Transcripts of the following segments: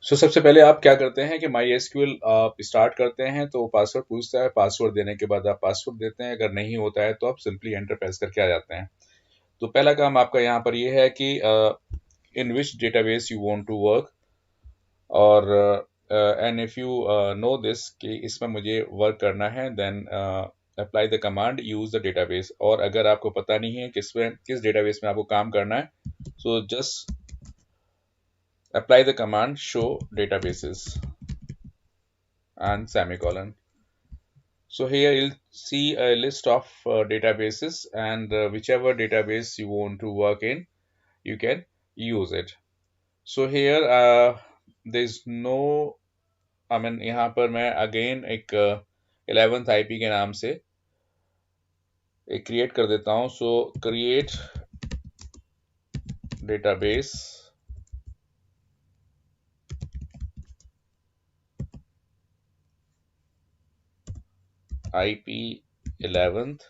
सबसे पहले आप क्या करते हैं कि माई एसक्यूएल आप स्टार्ट करते हैं तो पासवर्ड पूछता है। पासवर्ड देने के बाद आप पासवर्ड देते हैं। अगर नहीं होता है तो आप सिंपली एंटर प्रेस करके आ जाते हैं। तो पहला काम आपका यहाँ पर ये है कि in which database you want to work, और and if you know this कि इसमें मुझे वर्क करना है, then apply the command use the database. और अगर आपको पता नहीं है किस डेटाबेस में आपको काम करना है, so just apply the command show databases and semicolon. So here you'll see a list of databases, and whichever database you want to work in, you can use it. So here there's no, I mean यहाँ पर मैं again एक 11th IP के नाम से एक create कर देता हूँ. So create database IP 11th,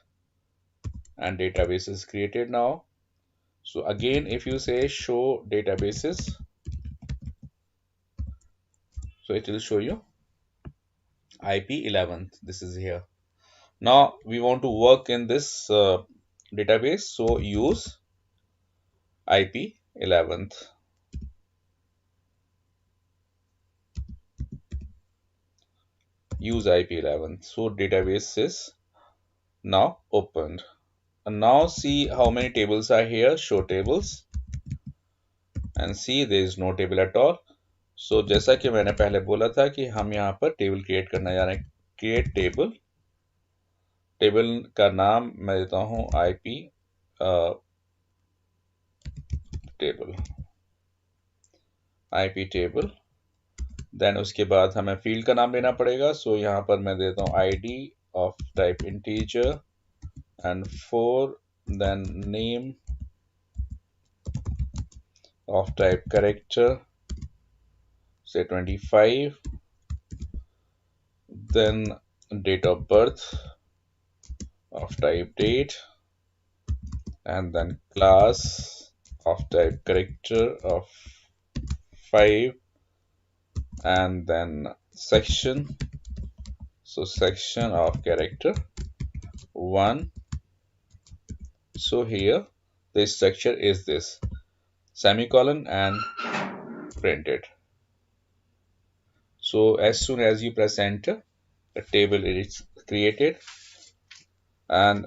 and database is created now. So again, if you say show databases, so it will show you IP 11th. This is here. Now we want to work in this database, so use IP 11th. Use IP 11th. So database is now opened. And now see how many tables are here. Show tables. And see there is no table at all. So जैसा कि मैंने पहले बोला था कि हम यहाँ पर टेबल क्रिएट करना जा रहे हैं. Create table. टेबल का नाम मैं देता हूँ IP table. IP table. Then उसके बाद हमें फील्ड का नाम देना पड़ेगा. सो यहाँ पर मैं देता हूँ ID of type integer and 4, then name of type character, say 25, then date of birth of type date, and then class of type character of 5, and then section, so section of character 1. So here the structure is this, semicolon and printed. So as soon as you press enter, the table is created. And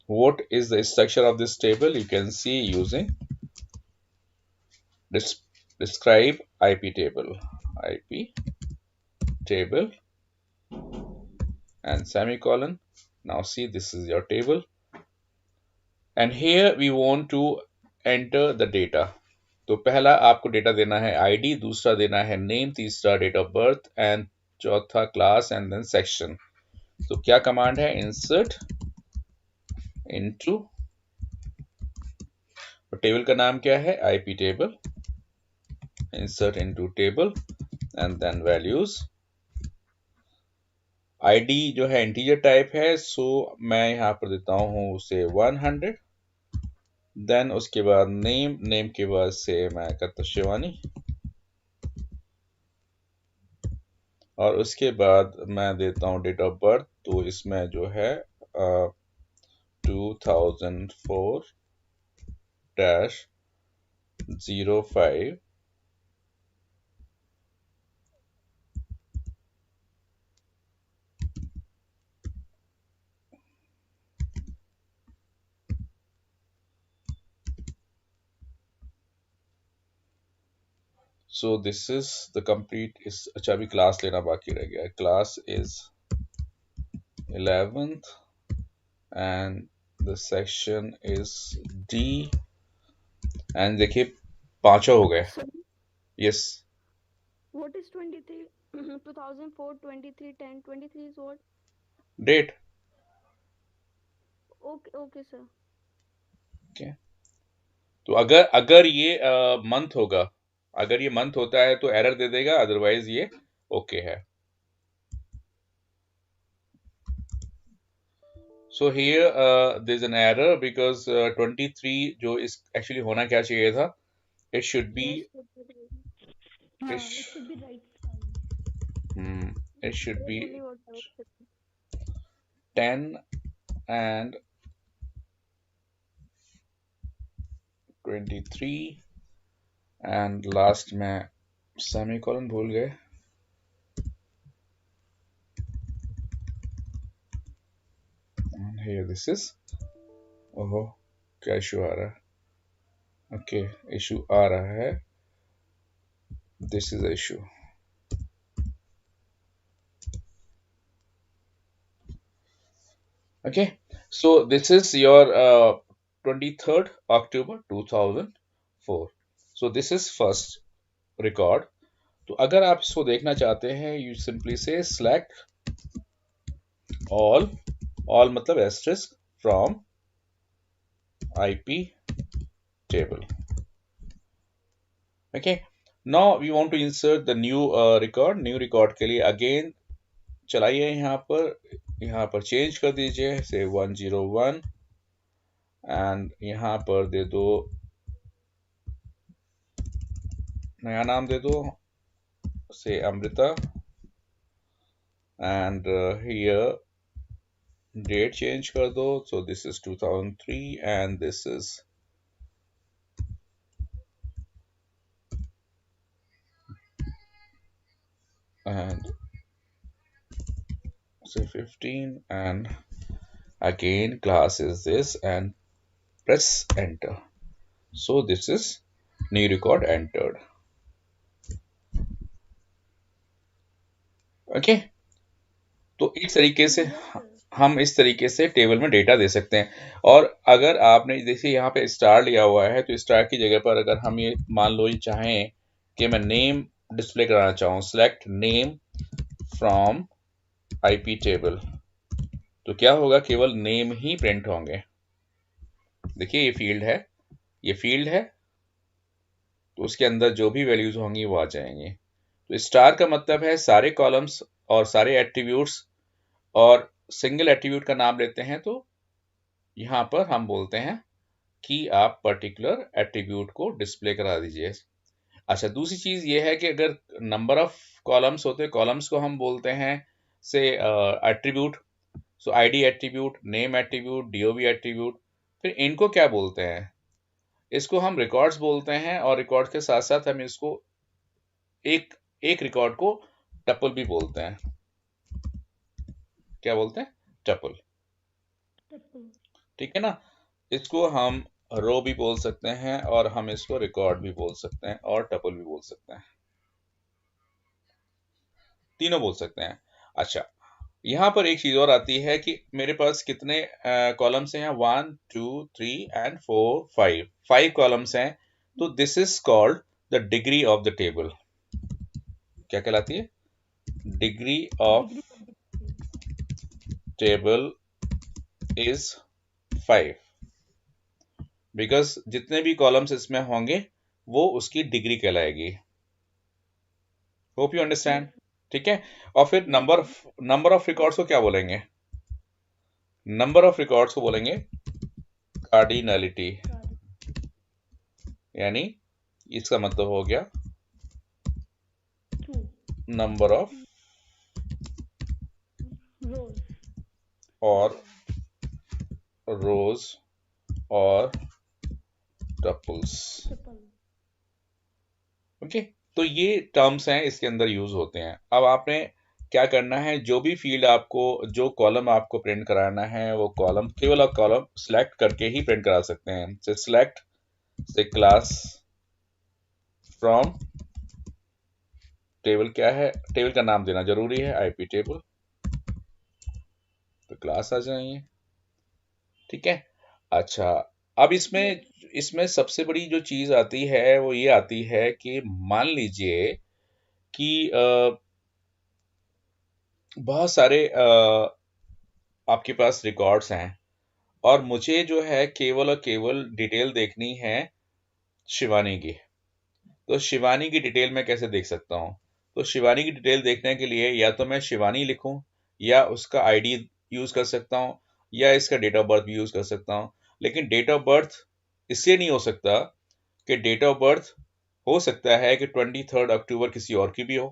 what is the structure of this table? You can see using describe IP table. IP table and semicolon. Now see, this is your table, and here we want to enter the data. तो पहला आपको data देना है ID, दूसरा देना है name, तीसरा date of birth, and चौथा क्लास, एंड देन सेक्शन. तो क्या कमांड है? इंसर्ट इनटू, टेबल का नाम क्या है? IP table. Insert into table and then values. ID जो है इंटीजर टाइप है, सो मैं यहाँ पर देता हूँ उसे 100. देन उसके बाद नेम के बाद से मैं करता शिवानी, और उसके बाद मैं देता हूँ डेट ऑफ बर्थ. तो इसमें जो है 2004-05. So this is the complete is. अच्छा अभी क्लास लेना बाकी रह गया है. Class is 11th and the section is D. एंड देखिए पांचों हो गए. Sir, yes. what is 23? 2004, 23, 10, 23 is what? Date. Okay, sir. Okay. तो अगर अगर ये मंथ होगा, अगर ये मंथ होता है तो एरर दे देगा, अदरवाइज ये ओके है. So here there is an error because 23 जो इस एक्चुअली होना क्या चाहिए था, it should be Yes, sir. It should be right. It should be Only what I was thinking. 10 and 23 and last में सेमीकोलन भूल गए. And here this is. ओहो, क्या इशू आ रहा है? ओके, इशू आ रहा है. This is the issue. Okay, so this is your 23rd October 2004. So this is first record. तो अगर आप इसको देखना चाहते हैं, you simply say select all मतलब asterisk from IP table. Okay, now we want to insert the new record. New record के लिए again चलाइए, यहाँ पर चेंज कर दीजिए, से 101 एंड यहाँ पर दे दो, नया नाम दे दो, say Amrita, and here date change कर दो, so this is 2003 and this is and say 15 and again class is this and press enter. So this is new record entered. Okay, तो इस तरीके से Yes, sir. हम इस तरीके से टेबल में डेटा दे सकते हैं. और अगर आपने जैसे यहाँ पे स्टार लिया हुआ है, तो स्टार की जगह पर अगर हम ये मान लो ये चाहें कि मैं नेम डिस्प्ले कराना चाहूँ, select name from IP table, तो क्या होगा, केवल नेम ही प्रिंट होंगे. देखिए ये फील्ड है, तो उसके अंदर जो भी वैल्यूज होंगी वो आ जाएंगी. तो स्टार का मतलब है सारे कॉलम्स और सारे एट्रीब्यूट्स, और सिंगल एट्रीब्यूट का नाम लेते हैं तो यहाँ पर हम बोलते हैं कि आप पर्टिकुलर एट्रीब्यूट को डिस्प्ले करा दीजिए. अच्छा, दूसरी चीज ये है कि अगर नंबर ऑफ कॉलम्स होते हैं, कॉलम्स को हम बोलते हैं से attribute. So ID attribute, name attribute, DOB attribute. फिर इनको क्या बोलते हैं, इसको हम रिकॉर्ड्स बोलते हैं, और रिकॉर्ड के साथ साथ हम इसको एक एक रिकॉर्ड को टपल भी बोलते हैं. क्या बोलते हैं? टपल. ठीक है ना. इसको हम रो भी बोल सकते हैं, और हम इसको रिकॉर्ड भी बोल सकते हैं, और टपल भी बोल सकते हैं, तीनों बोल सकते हैं. अच्छा, यहाँ पर एक चीज और आती है कि मेरे पास कितने कॉलम्स हैं, 1 2 3 एंड 4 5, 5 कॉलम्स हैं. तो this is called the degree of the table. क्या कहलाती है? Degree of table is 5, because जितने भी कॉलम्स इसमें होंगे वो उसकी डिग्री कहलाएगी. Hope you understand. ठीक है. और फिर नंबर ऑफ रिकॉर्ड्स को क्या बोलेंगे? नंबर ऑफ रिकॉर्ड्स को बोलेंगे कार्डिनलिटी, यानी इसका मतलब हो गया नंबर ऑफ और रोज और टपल्स. ओके, तो ये टर्म्स हैं, इसके अंदर यूज होते हैं. अब आपने क्या करना है, जो भी फील्ड आपको, जो कॉलम आपको प्रिंट कराना है, वो कॉलम केवल आप कॉलम सिलेक्ट करके ही प्रिंट करा सकते हैं. से सिलेक्ट से क्लास फ्रॉम टेबल. क्या है, टेबल का नाम देना जरूरी है, आईपी टेबल, तो क्लास आ जाएंगे. ठीक है. अच्छा, अब इसमें सबसे बड़ी जो चीज आती है वो ये आती है कि मान लीजिए कि बहुत सारे आपके पास रिकॉर्ड्स हैं, और मुझे जो है केवल और केवल डिटेल देखनी है शिवानी की. तो शिवानी की डिटेल मैं कैसे देख सकता हूँ? तो शिवानी की डिटेल देखने के लिए या तो मैं शिवानी लिखूं, या उसका आईडी यूज कर सकता हूँ, या इसका डेट ऑफ बर्थ भी यूज कर सकता हूँ. लेकिन डेट ऑफ बर्थ इसलिए नहीं हो सकता कि डेट ऑफ बर्थ हो सकता है कि 23 अक्टूबर किसी और की भी हो.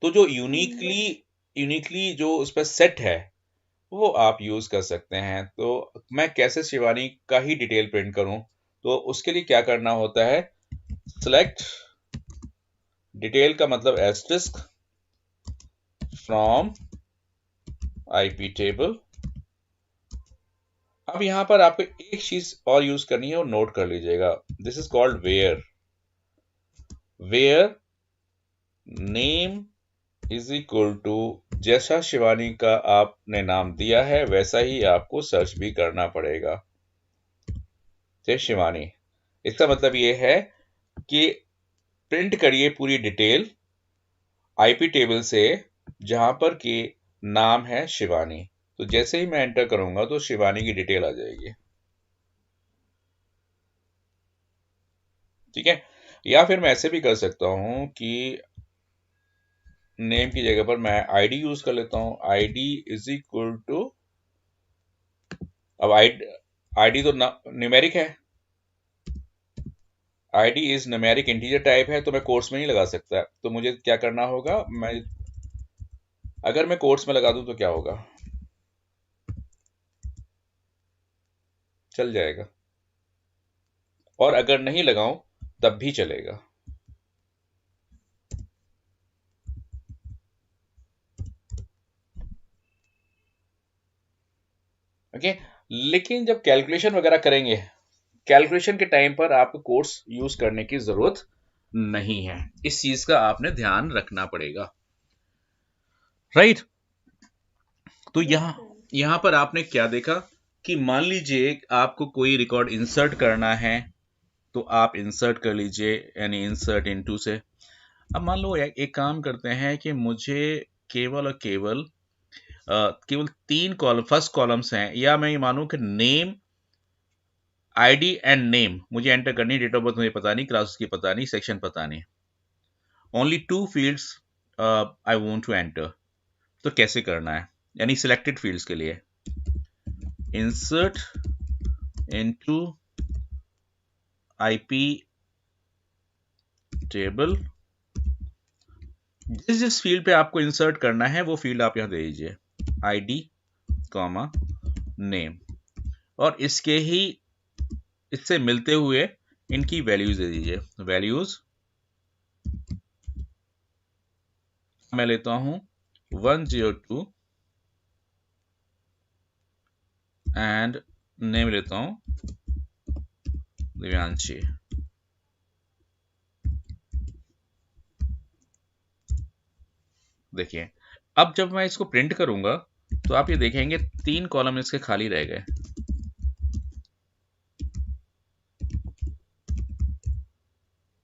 तो जो यूनिकली जो उस पर सेट है वो आप यूज कर सकते हैं। तो मैं कैसे शिवानी का ही डिटेल प्रिंट करूं, तो उसके लिए क्या करना होता है, सेलेक्ट डिटेल का मतलब एस्टेरिस्क फ्रॉम आईपी टेबल। अब यहां पर आपको एक चीज और यूज करनी है और नोट कर लीजिएगा, this is called where. Where name is equal to, जैसा शिवानी का आपने नाम दिया है वैसा ही आपको सर्च भी करना पड़ेगा, जय शिवानी। इसका मतलब ये है कि प्रिंट करिए पूरी डिटेल आईपी टेबल से जहां पर कि नाम है शिवानी। तो जैसे ही मैं एंटर करूंगा तो शिवानी की डिटेल आ जाएगी, ठीक है। या फिर मैं ऐसे भी कर सकता हूं कि नेम की जगह पर मैं आईडी यूज कर लेता हूं। आईडी इज इक्वल टू, अब आईडी तो न्यूमेरिक है, ID is numeric integer type है, तो मैं कोट्स में नहीं लगा सकता। तो मुझे क्या करना होगा, अगर मैं कोट्स में लगा दूं तो क्या होगा, चल जाएगा, और अगर नहीं लगाऊं तब भी चलेगा। ओके। लेकिन जब कैलकुलेशन वगैरह करेंगे, कैलकुलेशन के टाइम पर आपको कोट्स यूज करने की जरूरत नहीं है, इस चीज का आपने ध्यान रखना पड़ेगा, राइट। तो यस यहां सर। यहां पर आपने क्या देखा कि मान लीजिए आपको कोई रिकॉर्ड इंसर्ट करना है, तो आप इंसर्ट कर लीजिए, यानी इंसर्ट इनटू से। अब मान लो एक काम करते हैं कि मुझे केवल और केवल 3 कॉलम, फर्स्ट कॉलम्स हैं, या मैं ये मानूं कि नेम, आईडी एंड नेम मुझे एंटर करनी, डेट ऑफ बर्थ मुझे पता नहीं, क्लास की पता नहीं, सेक्शन पता नहीं, only 2 fields I want to enter. तो कैसे करना है, यानी सिलेक्टेड फील्ड्स के लिए इंसर्ट इनटू आईपी टेबल। जिस फील्ड पे आपको इंसर्ट करना है वो फील्ड आप यहां दे दीजिए, आईडी कॉमा नेम, और इससे मिलते हुए इनकी वैल्यूज दे दीजिए। वैल्यूज मैं लेता हूं 102 एंड नेम लेता हूं दिव्यांशी। देखिए, अब जब मैं इसको प्रिंट करूंगा तो आप ये देखेंगे 3 कॉलम इसके खाली रह गए।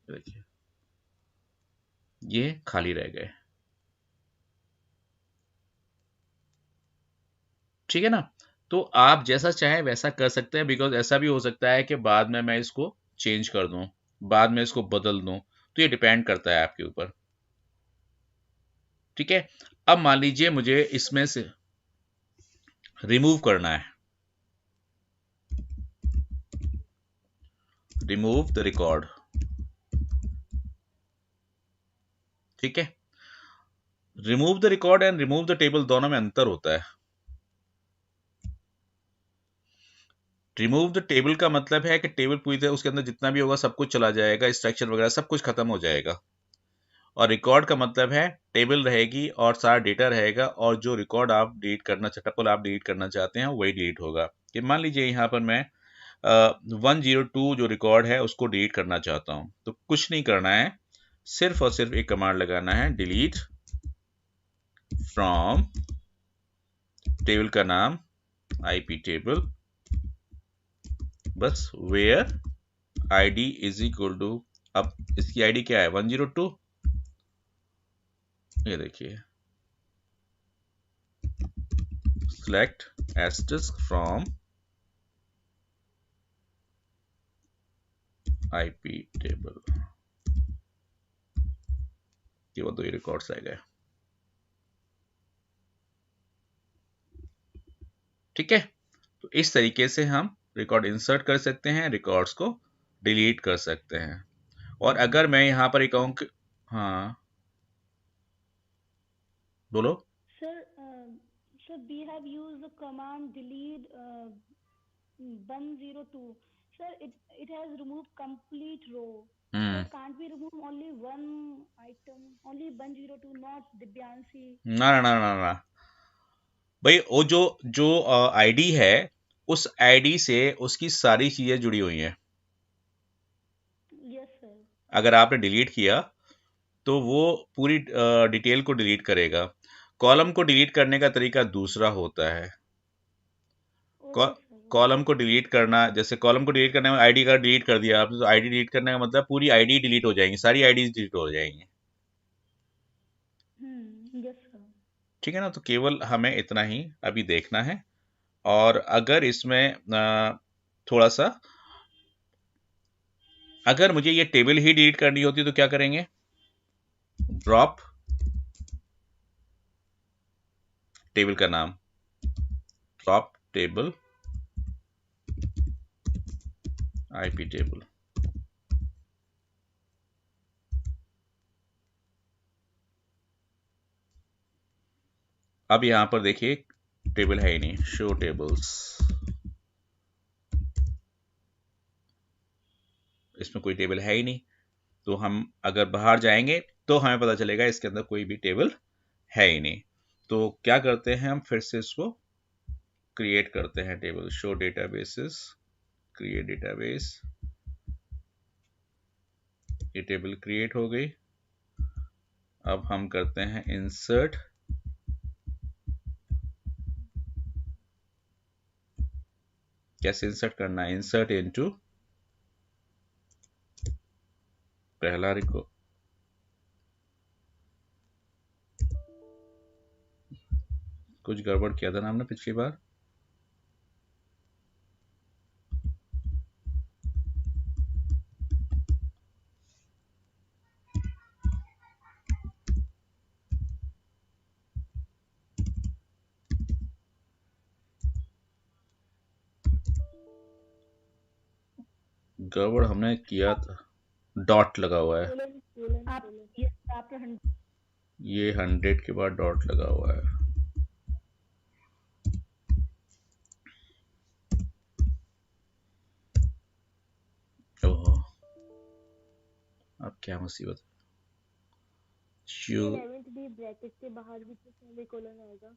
देखिए, ये खाली रह गए, ठीक है ना। तो आप जैसा चाहे वैसा कर सकते हैं, बिकॉज ऐसा भी हो सकता है कि बाद में मैं इसको चेंज कर दूं, बाद में इसको बदल दूं, तो ये डिपेंड करता है आपके ऊपर, ठीक है। अब मान लीजिए मुझे इसमें से रिमूव करना है, रिमूव द रिकॉर्ड, ठीक है। Remove the record and remove the table दोनों में अंतर होता है। रिमूव द टेबल का मतलब है कि टेबल पूरी तरह उसके अंदर जितना भी होगा सब कुछ चला जाएगा, स्ट्रक्चर वगैरह सब कुछ खत्म हो जाएगा। और रिकॉर्ड का मतलब है टेबल रहेगी और सारा डेटा रहेगा, और जो रिकॉर्ड आप डिलीट करना, टपल आप डिलीट करना चाहते हैं वही डिलीट होगा। कि मान लीजिए यहाँ पर मैं 102 जो रिकॉर्ड है उसको डिलीट करना चाहता हूँ, तो कुछ नहीं करना है, सिर्फ और सिर्फ एक कमांड लगाना है, डिलीट फ्रॉम, टेबल का नाम आईपी टेबल, बस where ID is equal to, अब इसकी आईडी क्या है 102, ये देखिए, select asterisk from IP table, केवल 2 रिकॉर्ड्स रह गए, ठीक है। तो इस तरीके से हम रिकॉर्ड इंसर्ट कर सकते हैं, रिकॉर्ड्स को डिलीट कर सकते हैं। और अगर मैं यहां पर एक कहूं कि हाँ, बोलो। Sir, sir, we have used the command delete 102. Sir, it has removed complete row. Sir, hmm. can't we remove only one item? Only 102, not Dibyanshi. ना ना ना ना ना भाई, वो जो जो आईडी है, उस आईडी से उसकी सारी चीजें जुड़ी हुई हैं। Yes, sir. अगर आपने डिलीट किया तो वो पूरी डिटेल को डिलीट करेगा। कॉलम को डिलीट करने का तरीका दूसरा होता है। Okay, sir. Column Okay. को डिलीट करना, जैसे कॉलम को डिलीट करने में आईडी का डिलीट कर दिया आपने, तो आईडी डिलीट करने का मतलब पूरी आईडी डिलीट हो जाएंगी, सारी आईडीज डिलीट हो जाएंगी। Yes, sir. ठीक है ना? तो केवल हमें इतना ही अभी देखना है। और अगर इसमें थोड़ा सा, अगर मुझे ये टेबल ही डिलीट करनी होती तो क्या करेंगे? ड्रॉप टेबल का नाम, ड्रॉप टेबल आईपी टेबल। अब यहां पर देखिए टेबल है ही नहीं, शो टेबल्स, इसमें कोई टेबल है ही नहीं। तो हम अगर बाहर जाएंगे तो हमें पता चलेगा इसके अंदर कोई भी टेबल है ही नहीं। तो क्या करते हैं, हम फिर से इसको क्रिएट करते हैं table, show databases, create database. ये टेबल क्रिएट हो गई। अब हम करते हैं इंसर्ट, कैसे इंसर्ट करना है? इंसर्ट इनटू पहला रिकॉर्ड, कुछ गड़बड़ किया था ना हमने पिछली बार। गड़बड़ हमने किया था, डॉट लगा हुआ है, आप yes, आपने 100 ये 100 के बाद डॉट लगा हुआ है। ओहो, अब क्या मुसीबत है। 11th भी ब्रैकेट के बाहर भी तो सेमीकोलन आएगा।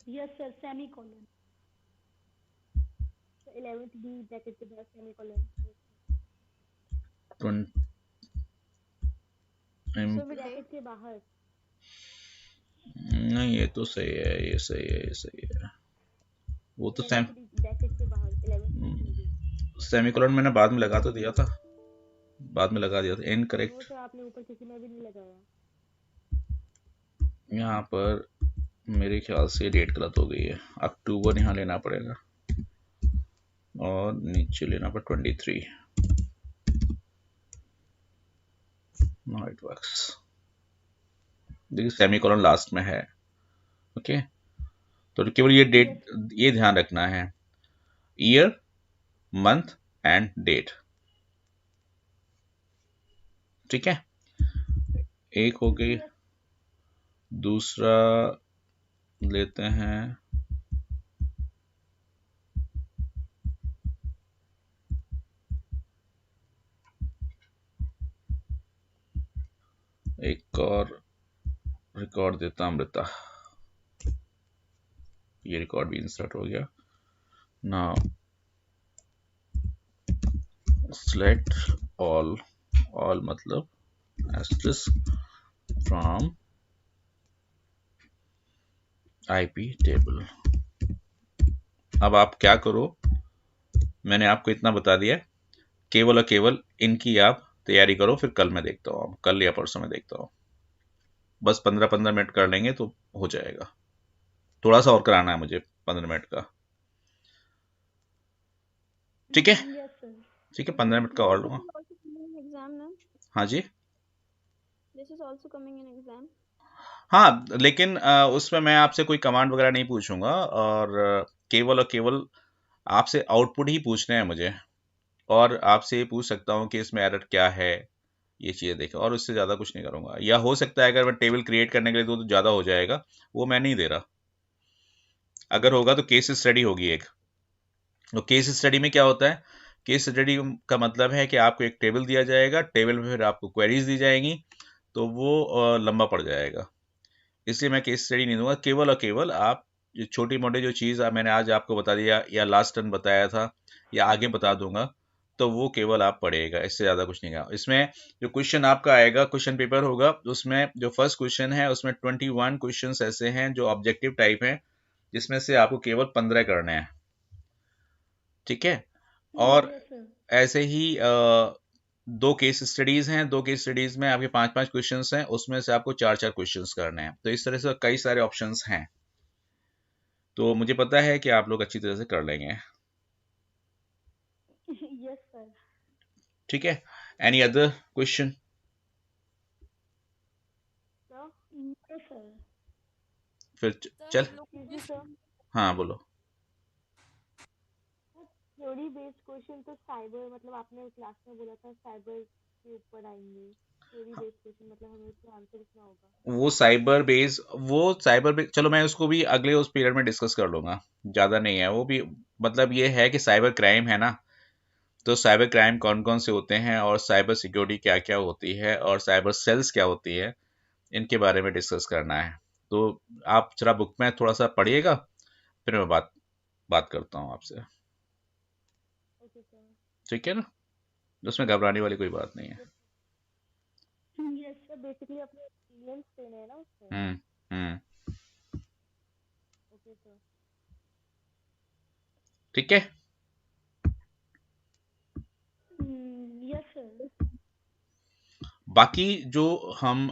yes, sir, semicolon. 11th भी ब्रैकेट के बाहर सेमीकोलन। सो ब्रैकेट के बाहर। नहीं, ये तो सही है, ये सही है, ये सही है। वो तो ब्रैकेट के बाहर 11th सेमीकोलन मैंने बाद में लगा तो दिया था, बाद में लगा दिया था, इनकरेक्ट। वो तो आपने ऊपर किसी में भी नहीं लगाया। यहाँ पर मेरे ख्याल से डेट गलत हो गई है, अक्टूबर यहाँ लेना पड़ेगा और नीचे लेना पड़ेगा 23। Now it works. देखिए सेमीकोलन लास्ट में है। ओके, तो केवल ये डेट, ये ध्यान रखना है, ईयर, मंथ एंड डेट। ठीक है, एक हो गई। दूसरा लेते हैं, एक और रिकॉर्ड देता अमृता। ये रिकॉर्ड भी इंसर्ट हो गया। नाउ select all मतलब asterisk from IP टेबल। अब आप क्या करो, मैंने आपको इतना बता दिया, केवल और केवल इनकी आप तैयारी करो, फिर कल मैं देखता हूँ, कल या परसों में देखता हूँ। बस 15-15 मिनट कर लेंगे तो हो जाएगा। थोड़ा सा और कराना है मुझे 15 मिनट का। ठीक है, yes, sir. ठीक है, 15 मिनट का और लूंगा। हाँ जी, this is also coming in exam. हाँ, लेकिन उसमें मैं आपसे कोई कमांड वगैरह नहीं पूछूंगा, और केवल और केवल आपसे आउटपुट ही पूछने हैं मुझे। और आपसे ये पूछ सकता हूँ कि इसमें एरर क्या है, ये चीज़ें देखें, और उससे ज़्यादा कुछ नहीं करूँगा। या हो सकता है अगर मैं टेबल क्रिएट करने के लिए तो ज़्यादा हो जाएगा, वो मैं नहीं दे रहा। अगर होगा तो केस स्टडी होगी एक। तो केस स्टडी में क्या होता है, केस स्टडी का मतलब है कि आपको एक टेबल दिया जाएगा, टेबल में फिर आपको क्वेरीज दी जाएंगी, तो वो लंबा पड़ जाएगा। इसलिए मैं केस स्टडी नहीं दूंगा। केवल और केवल आप जो छोटी मोटी जो चीज़ मैंने आज आपको बता दिया या लास्ट टर्न बताया था या आगे बता दूंगा, तो वो केवल आप पढ़िएगा, इससे ज़्यादा कुछ नहीं। इसमें जो क्वेश्चन आपका आएगा, क्वेश्चन पेपर होगा, उसमें जो फर्स्ट क्वेश्चन है उसमें 21 क्वेश्चन ऐसे हैं जो ऑब्जेक्टिव टाइप हैं, जिसमें से आपको केवल 15 करने हैं। ठीक है। और यस सर। ऐसे ही दो केस स्टडीज हैं, दो केस स्टडीज में आपके 5-5 क्वेश्चंस हैं, उसमें से आपको 4-4 क्वेश्चंस करने हैं। तो इस तरह से कई सारे ऑप्शंस हैं, तो मुझे पता है कि आप लोग अच्छी तरह से कर लेंगे। Yes sir. ठीक है। Any other question? Yes sir. फिर सर चल। हम लोग को जी कुछ सर। हाँ बोलो। थ्योरी बेस्ड क्वेश्चन तो साइबर, मतलब आपने क्लास में बोला था साइबर के ऊपर आएंगे। थ्योरी बेस्ड क्वेश्चन मतलब हमें उसका आंसर लिखना होगा। वो साइबर बेस, चलो मैं उसको भी अगले उस पीरियड में डिस्कस कर लूंगा, ज़्यादा नहीं है वो भी। मतलब ये है कि साइबर क्राइम है ना, तो साइबर क्राइम कौन कौन से होते हैं और साइबर सिक्योरिटी क्या क्या होती है और साइबर सेल्स क्या होती है, इनके बारे में डिस्कस करना है। तो आप जरा बुक में थोड़ा सा पढ़िएगा, फिर मैं बात बात करता हूँ आपसे। Okay sir. ठीक है ना, उसमें घबराने वाली कोई बात नहीं है। यस सर, बेसिकली अपने एक्सपीरियंस देने हैं ना उसमें। हम्म। हम्म। Okay sir. ठीक है। Yes sir. बाकी जो हम